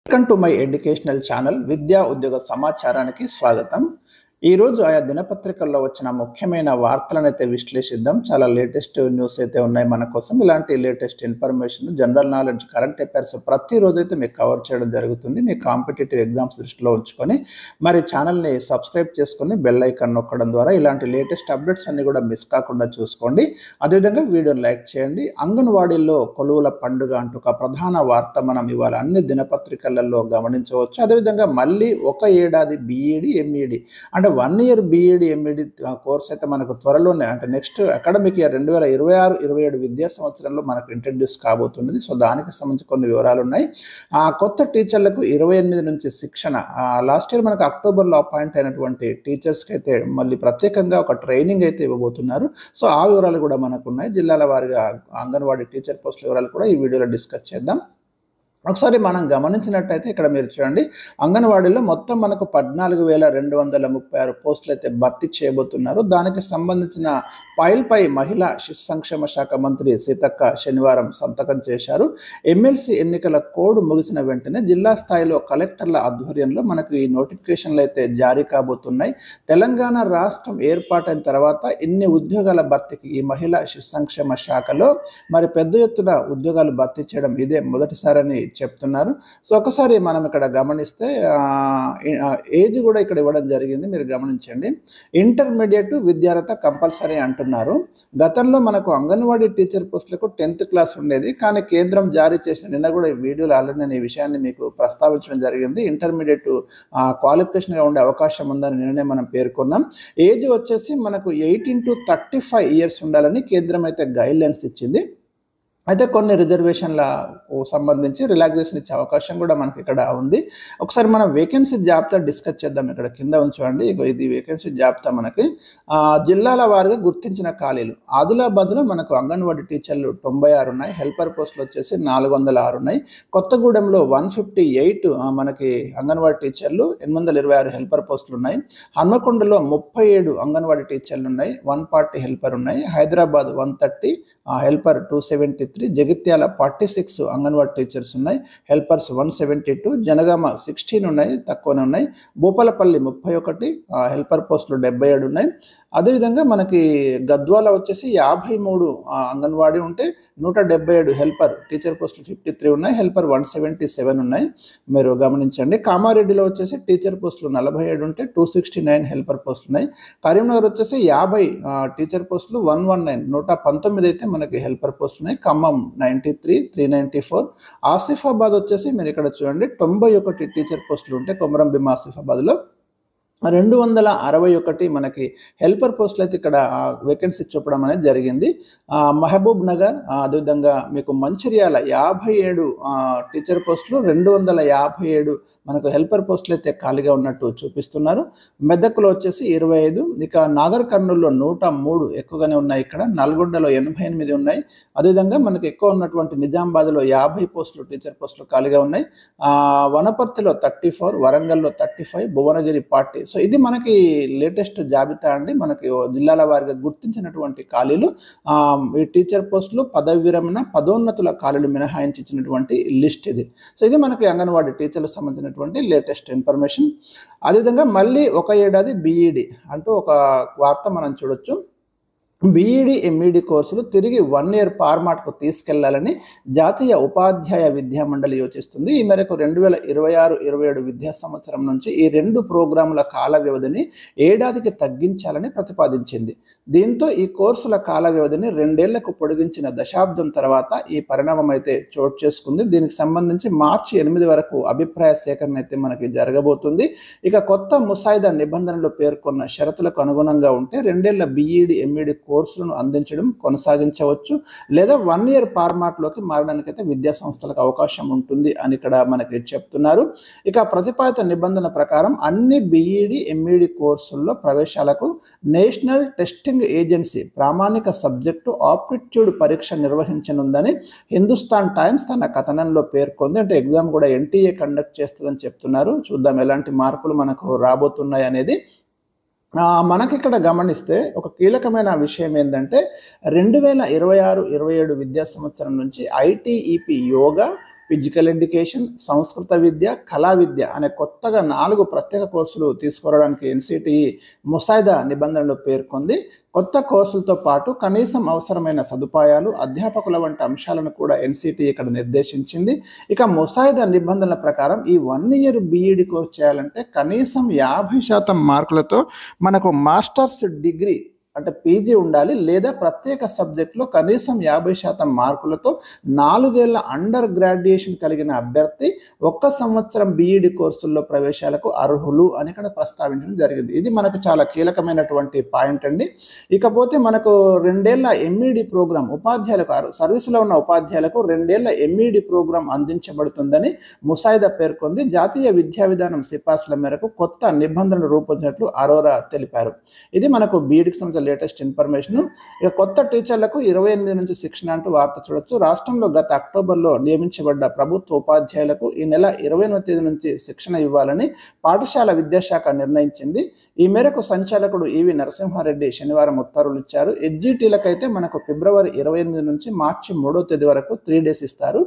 Welcome to my educational channel విద్యా ఉద్యోగ సమాచారానికి స్వాగతం. ఈరోజు ఆయా దినపత్రికల్లో వచ్చిన ముఖ్యమైన వార్తలను అయితే విశ్లేషిద్దాం. చాలా లేటెస్ట్ న్యూస్ అయితే ఉన్నాయి మన కోసం. ఇలాంటి latest information, general knowledge, current affairs ప్రతిరోజు అయితే మీకు కవర్ చేయడం జరుగుతుంది. మీ కాంపిటేటివ్ ఎగ్జామ్స్ దృష్టిలో ఉంచుకొని మరి ఛానల్ని సబ్స్క్రైబ్ చేసుకొని బెల్ ఐకాన్ నొక్కడం ద్వారా ఇలాంటి లేటెస్ట్ అప్డేట్స్ అన్ని కూడా మిస్ కాకుండా చూసుకోండి. అదేవిధంగా వీడియోని లైక్ చేయండి. అంగన్వాడీల్లో కొలువుల పండుగ అంటూ ఒక ప్రధాన వార్త మనం ఇవాళ అన్ని దినపత్రికలలో గమనించవచ్చు. అదేవిధంగా మళ్ళీ ఒక ఏడాది బీఈడి ఎంఈడి అంటే 1 year బీఈడి ఎంఈడి కోర్స్ అయితే మనకు త్వరలోనే అంటే నెక్స్ట్ అకాడమిక్ ఇయర్ 2026-27 విద్యా సంవత్సరంలో మనకు ఇంట్రడ్యూస్ కాబోతున్నది. సో దానికి సంబంధించి కొన్ని వివరాలు ఉన్నాయి. కొత్త టీచర్లకు 28 నుంచి శిక్షణ. లాస్ట్ ఇయర్ మనకు అక్టోబర్లో అపాయింట్ అయినటువంటి టీచర్స్కి అయితే మళ్ళీ ప్రత్యేకంగా ఒక ట్రైనింగ్ అయితే ఇవ్వబోతున్నారు. సో ఆ వివరాలు కూడా మనకు ఉన్నాయి. జిల్లాల వారిగా అంగన్వాడీ టీచర్ పోస్టుల వివరాలు కూడా ఈ వీడియోలో డిస్కస్ చేద్దాం. ఒకసారి మనం గమనించినట్టయితే ఇక్కడ మీరు చూడండి, అంగన్వాడీలో మొత్తం మనకు 14,236 పోస్టులు అయితే భర్తీ చేయబోతున్నారు. దానికి సంబంధించిన ఫైల్పై మహిళా శిశు సంక్షేమ శాఖ మంత్రి సీతక్క శనివారం సంతకం చేశారు. ఎమ్మెల్సీ ఎన్నికల కోడ్ ముగిసిన వెంటనే జిల్లా స్థాయిలో కలెక్టర్ల ఆధ్వర్యంలో మనకు ఈ నోటిఫికేషన్లు అయితే జారీ కాబోతున్నాయి. తెలంగాణ రాష్ట్రం ఏర్పాటైన తర్వాత ఇన్ని ఉద్యోగాల భర్తీకి ఈ మహిళా శిశు సంక్షేమ శాఖలో మరి పెద్ద ఎత్తున ఉద్యోగాలు భర్తీ చేయడం ఇదే మొదటిసారని చెప్తున్నారు. సో ఒకసారి మనం ఇక్కడ గమనిస్తే ఏజ్ కూడా ఇక్కడ ఇవ్వడం జరిగింది. మీరు గమనించండి, ఇంటర్మీడియట్ విద్యార్హత కంపల్సరీ అంటున్నారు. గతంలో మనకు అంగన్వాడీ టీచర్ పోస్టులకు 10th క్లాస్ ఉండేది, కానీ కేంద్రం జారీ చేసిన నిన్న కూడా ఈ వీడియోలో ఆల్రెడీ నేను ఈ విషయాన్ని మీకు ప్రస్తావించడం జరిగింది. ఇంటర్మీడియట్ క్వాలిఫికేషన్గా ఉండే అవకాశం ఉందని నిన్ననే మనం పేర్కొన్నాం. ఏజ్ వచ్చేసి మనకు 18 to 35 years ఉండాలని కేంద్రం అయితే గైడ్ లైన్స్ ఇచ్చింది. అయితే కొన్ని రిజర్వేషన్లకు సంబంధించి రిలాక్సేషన్ ఇచ్చే అవకాశం కూడా మనకి ఇక్కడ ఉంది. ఒకసారి మనం వేకెన్సీ జాబితా డిస్కస్ చేద్దాం. ఇక్కడ కింద ఉంచండి, ఇది వేకెన్సీ జాబితా. మనకి జిల్లాల వారిగా గుర్తించిన ఖాళీలు. ఆదిలాబాద్లో మనకు అంగన్వాడీ టీచర్లు 96 ఉన్నాయి. హెల్పర్ పోస్టులు వచ్చేసి 406 ఉన్నాయి. కొత్తగూడెంలో 158 మనకి అంగన్వాడీ టీచర్లు, 826 హెల్పర్ పోస్టులు ఉన్నాయి. హన్మకొండలో 37 అంగన్వాడీ టీచర్లు ఉన్నాయి, 140 హెల్పర్ ఉన్నాయి. హైదరాబాద్ 130 హెల్పర్ 273. జగిత్యాల 46 అంగన్వాడీ టీచర్స్ ఉన్నాయి, హెల్పర్స్ 172. జనగామ 16 ఉన్నాయి, తక్కువనే ఉన్నాయి. భూపాలపల్లి 31 హెల్పర్ పోస్టులు 77 ఉన్నాయి. అదేవిధంగా మనకి గద్వాల వచ్చేసి 53 అంగన్వాడీ ఉంటే 177 హెల్పర్ టీచర్ పోస్టులు 53 ఉన్నాయి, హెల్పర్ 177 ఉన్నాయి. మీరు గమనించండి. కామారెడ్డిలో వచ్చేసి టీచర్ పోస్టులు 47 ఉంటే 269 హెల్పర్ పోస్టులు ఉన్నాయి. కరీంనగర్ వచ్చేసి 50 టీచర్ పోస్టులు 119, 119 అయితే మనకి హెల్పర్ పోస్టులు ఉన్నాయి. ఖమ్మం 93, 394. ఆసిఫాబాద్ వచ్చేసి మీరు ఇక్కడ చూడండి 91 టీచర్ పోస్టులు ఉంటే కొమరంభీం ఆసిఫాబాద్లో 261 మనకి హెల్పర్ పోస్టులు అయితే ఇక్కడ వేకెన్సీ చూపడం అనేది జరిగింది. మహబూబ్ నగర్, అదేవిధంగా మీకు మంచిర్యాల 57 టీచర్ పోస్టులు, 257 మనకు హెల్పర్ పోస్టులు అయితే ఖాళీగా ఉన్నట్టు చూపిస్తున్నారు. మెదక్లో వచ్చేసి 25, ఇక నాగర్ కర్నూలులో 103 ఎక్కువగానే ఉన్నాయి. ఇక్కడ నల్గొండలో 88 ఉన్నాయి. అదేవిధంగా మనకు ఎక్కువ ఉన్నటువంటి నిజామాబాద్లో 50 పోస్టులు టీచర్ పోస్టులు ఖాళీగా ఉన్నాయి. వనపర్తిలో 34, వరంగల్లో 35, భువనగిరి 40. సో ఇది మనకి లేటెస్ట్ జాబితా అండి. మనకి జిల్లాల వారిగా గుర్తించినటువంటి ఖాళీలు, ఈ టీచర్ పోస్టులు, పదవి విరమణ, పదోన్నతుల ఖాళీలు మినహాయించి ఇచ్చినటువంటి లిస్ట్ ఇది. సో ఇది మనకి అంగన్వాడీ టీచర్లకు సంబంధించినటువంటి లేటెస్ట్ ఇన్ఫర్మేషన్. అదేవిధంగా మళ్ళీ ఒక ఏడాది బీఈడి అంటూ ఒక వార్త మనం చూడొచ్చు. బీఈడి ఎంఈడి కోర్సులు తిరిగి 1 year ఫార్మాట్కు తీసుకెళ్లాలని జాతీయ ఉపాధ్యాయ విద్యా మండలి యోచిస్తుంది. ఈ మేరకు 2026-27 విద్యా సంవత్సరం నుంచి ఈ 2 ప్రోగ్రాముల కాల వ్యవధిని ఏడాదికి తగ్గించాలని ప్రతిపాదించింది. దీంతో ఈ కోర్సుల కాల వ్యవధిని 2 ఏళ్లకు పొడిగించిన దశాబ్దం తర్వాత ఈ పరిణామం అయితే చోటు చేసుకుంది. దీనికి సంబంధించి మార్చి 8 వరకు అభిప్రాయ సేకరణ అయితే మనకి జరగబోతుంది. ఇక కొత్త ముసాయిదా నిబంధనలు పేర్కొన్న షరతులకు అనుగుణంగా ఉంటే 2 ఏళ్ల బీఈడి ఎంఈడి కోర్సులను అందించడం కొనసాగించవచ్చు, లేదా 1 year ఫార్మాట్లోకి మారడానికి అయితే విద్యా సంస్థలకు అవకాశం ఉంటుంది అని ఇక్కడ మనకి చెప్తున్నారు. ఇక ప్రతిపాదిత నిబంధన ప్రకారం అన్ని బీఈడి ఎంఈడి కోర్సుల్లో ప్రవేశాలకు నేషనల్ టెస్టింగ్ ఏజెన్సీ ప్రామాణిక సబ్జెక్టు ఆప్టిట్యూడ్ పరీక్ష నిర్వహించనుందని హిందుస్థాన్ టైమ్స్ తన కథనంలో పేర్కొంది. అంటే ఎగ్జామ్ కూడా ఎన్టీఏ కండక్ట్ చేస్తుందని చెప్తున్నారు. చూద్దాం ఎలాంటి మార్పులు మనకు రాబోతున్నాయి అనేది. మనకి ఇక్కడ గమనిస్తే ఒక కీలకమైన విషయం ఏంటంటే 2026-27 విద్యా సంవత్సరం నుంచి ఐటీఈపీ యోగా, ఫిజికల్ ఎడ్యుకేషన్, సంస్కృత విద్య, కళా విద్య అనే కొత్తగా 4 ప్రత్యేక కోర్సులు తీసుకురావడానికి ఎన్సిటిఈ ముసాయిదా నిబంధనలు పేర్కొంది. కొత్త కోర్సులతో పాటు కనీసం అవసరమైన సదుపాయాలు, అధ్యాపకుల వంటి అంశాలను కూడా ఎన్సిటిఈ ఇక్కడ నిర్దేశించింది. ఇక ముసాయిదా నిబంధనల ప్రకారం ఈ 1 ఇయర్ బీఈడి కోర్స్ చేయాలంటే కనీసం 50% మార్కులతో మనకు మాస్టర్స్ డిగ్రీ అంటే పీజీ ఉండాలి, లేదా ప్రత్యేక సబ్జెక్టులో కనీసం 50% మార్కులతో 4 ఏళ్ల అండర్ గ్రాడ్యుయేషన్ కలిగిన అభ్యర్థి 1 సంవత్సరం బీఈడి కోర్సుల్లో ప్రవేశాలకు అర్హులు అని ఇక్కడ ప్రస్తావించడం జరిగింది. ఇది మనకు చాలా కీలకమైనటువంటి పాయింట్ అండి. ఇకపోతే మనకు 2 ఏళ్ల ఎంఈడి ప్రోగ్రాం ఉపాధ్యాయులకు, సర్వీసులో ఉన్న ఉపాధ్యాయులకు 2 ఏళ్ల ఎంఈడి ప్రోగ్రాం అందించబడుతుందని ముసాయిదా పేర్కొంది. జాతీయ విద్యా విధానం సిఫార్సుల మేరకు కొత్త నిబంధనలు రూపొందించినట్లు అరోరా తెలిపారు. ఇది మనకు బీఈడికి సంబంధించిన లేటెస్ట్ ఇన్ఫర్మేషన్. ఇక కొత్త టీచర్లకు 28 నుంచి శిక్షణ అంటూ వార్త చూడొచ్చు. రాష్ట్రంలో గత అక్టోబర్లో నియమించబడ్డ ప్రభుత్వ ఉపాధ్యాయులకు ఈ నెల 28వ తేదీ నుంచి శిక్షణ ఇవ్వాలని పాఠశాల విద్యాశాఖ నిర్ణయించింది. ఈ మేరకు సంచాలకుడు ఈవి నరసింహారెడ్డి శనివారం ఉత్తర్వులు ఇచ్చారు. ఎడ్జిటీలకైతే మనకు ఫిబ్రవరి 28 నుంచి మార్చి 3వ తేదీ వరకు 3 days ఇస్తారు.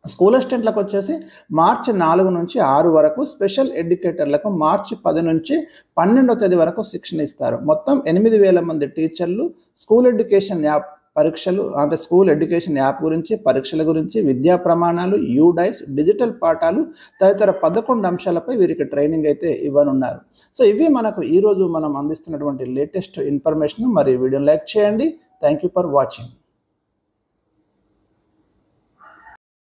స్కూల్ అసిస్టెంట్లకు వచ్చేసి మార్చి 4 నుంచి 6 వరకు, స్పెషల్ ఎడ్యుకేటర్లకు మార్చి 10 నుంచి 12వ తేదీ వరకు శిక్షణ ఇస్తారు. మొత్తం 8,000 మంది టీచర్లు స్కూల్ ఎడ్యుకేషన్ యాప్ పరీక్షలు అంటే స్కూల్ ఎడ్యుకేషన్ యాప్ గురించి, పరీక్షల గురించి, విద్యా ప్రమాణాలు, యూడైస్, డిజిటల్ పాఠాలు తదితర 11 అంశాలపై వీరికి ట్రైనింగ్ అయితే ఇవ్వనున్నారు. సో ఇవి మనకు ఈరోజు మనం అందిస్తున్నటువంటి లేటెస్ట్ ఇన్ఫర్మేషన్. మరి వీడియోని లైక్ చేయండి. Thank you for watching.